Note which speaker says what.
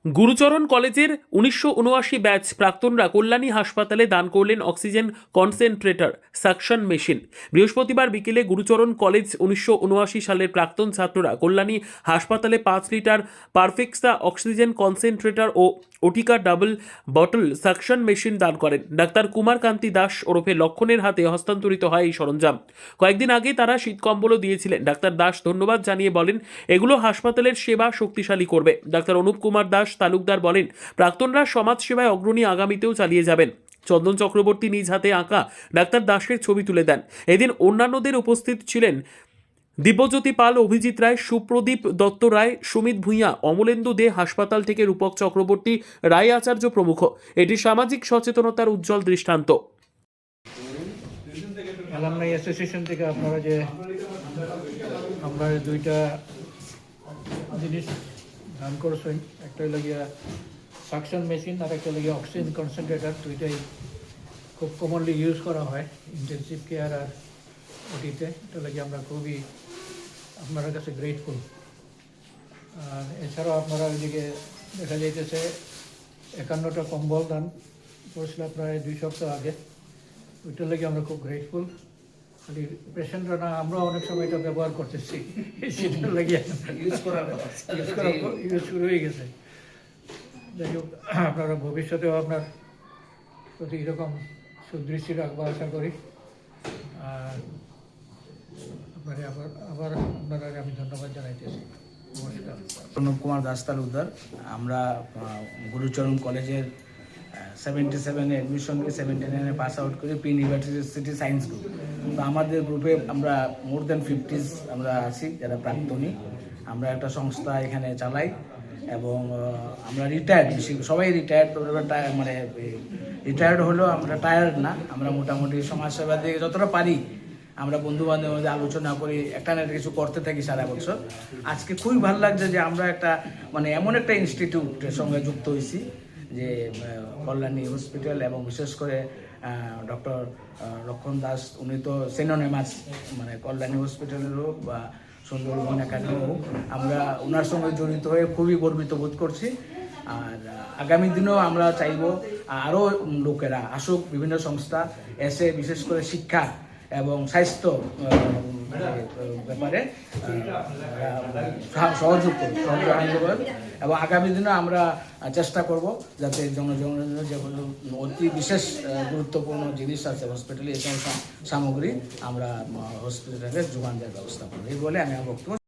Speaker 1: গুরুচরণ কলেজের 1979 ব্যাচ প্রাক্তনরা কল্যাণী হাসপাতালে দান করলেন অক্সিজেন কনসেন্ট্রেটর সাকশন মেশিন। বৃহস্পতিবার বিকেলে গুরুচরণ কলেজ 1979 সালের প্রাক্তন ছাত্ররা কল্যাণী হাসপাতালে 5 লিটার পারফেক্সা অক্সিজেন কনসেন্ট্রেটর ও ওটিকা ডাবল বটল সাকশন মেশিন দান করেন। ডাক্তার কুমার কান্তি দাস ওরফে লক্ষণের হাতে হস্তান্তরিত হয় এই সরঞ্জাম। কয়েকদিন আগে তারা শীতকম্বলও দিয়েছিলেন। ডাক্তার দাস ধন্যবাদ জানিয়ে বলেন, এগুলো হাসপাতালের সেবা শক্তিশালী করবে। ডাক্তার অনুপ কুমার দাস তালুকদার বলেন, প্রাক্তনরা সমাজ সেবায় অগ্রণী, আগামীতেও চালিয়ে যাবেন। চন্দন চক্রবর্তী নিজ হাতে আঁকা ডাক্তার দাসের ছবি তুলে দেন। এদিন অন্যান্যদের উপস্থিত ছিলেন দিব্যজ্যোতি পাল, অভিজিৎ রায়, সুপ্রদীপ দত্ত রায়, সুমিত ভূঁইয়া, অমলেন্দু দে, হাসপাতাল থেকে রূপক চক্রবর্তী, রায় আচার্য প্রমুখ। এটি সামাজিক সচেতনতার উজ্জ্বল দৃষ্টান্ত।
Speaker 2: অ্যালামনাই অ্যাসোসিয়েশন থেকে আপনারা যে আমরা দুইটা জিনিস দান করছেন, একটা লাগিয়া সাকশন মেশিন আর একটা লাগিয়া অক্সিজেন কনসেন্ট্রেটার, দুইটাই খুব কমনলি ইউজ করা হয় ইন্টেনসিভ কেয়ার আর ওটিতে। এটা লাগে আমরা খুবই আপনার কাছে গ্রেটফুল। আর এছাড়াও আপনারা ওইদিকে দেখা যাইতেছে 51টা কম্বল দান করছিল প্রায় 2 সপ্তাহ আগে। ওইটার লাগে আমরা খুব গ্রেটফুল। খালি পেশেন্টরা না, আমরাও অনেক সময় এটা ব্যবহার করতেছি, সেটার লাগে ইউজ শুরু হয়ে গেছে। যাই হোক, আপনারা ভবিষ্যতেও আপনার প্রতি এরকম সুদৃষ্টি রাখবো আশা করি। আর আপনারা আবার আপনারা আমি ধন্যবাদ জানাইতেছি। নমস্কার।
Speaker 3: অনুপ কুমার দাস তালুকদার। আমরা গুরুচরণ কলেজের 77-এ অ্যাডমিশন নিয়ে 79-এ পাস আউট করে প্রি ইউনিভার্সিটি সায়েন্স গ্রুপ। তো আমাদের গ্রুপে আমরা মোর দ্যান 50 আমরা আছি যারা প্রাক্তনী। আমরা একটা সংস্থা এখানে চালাই এবং আমরা রিটায়ার্ড, সবাই রিটায়ার্ড, মানে রিটায়ার্ড হলেও আমরা টায়ার্ড না। আমরা মোটামুটি সমাজসেবা দিয়ে যতটা পারি আমরা বন্ধু বান্ধবের মধ্যে আলোচনা করি, একটা না কিছু করতে থাকি সারা বছর। আজকে খুবই ভালো লাগছে যে আমরা একটা মানে এমন একটা ইনস্টিটিউটের সঙ্গে যুক্ত হয়েছি যে কল্যাণী হসপিটাল, এবং বিশেষ করে ডক্টর লক্ষণ দাস, উনি তো সিনোনিমাস, মানে কল্যাণী হসপিটালের হোক বা সুন্দরবন একাডেমি হোক, আমরা ওনার সঙ্গে জড়িত হয়ে খুবই গর্বিত বোধ করছি। আর আগামী দিনেও আমরা চাইব আরও লোকেরা আসুক, বিভিন্ন সংস্থা এসে বিশেষ করে শিক্ষা এবং স্বাস্থ্য ব্যাপারে সহযোগ করব, এবং আগামী দিনে আমরা চেষ্টা করব যাতে জনজনের যেগুলো অতি বিশেষ গুরুত্বপূর্ণ জিনিস আছে হসপিটালে, এই সমস্ত সামগ্রী আমরা হসপিটালে যোগান দেওয়ার ব্যবস্থা করব। এই বলে আমি আমার বক্তব্য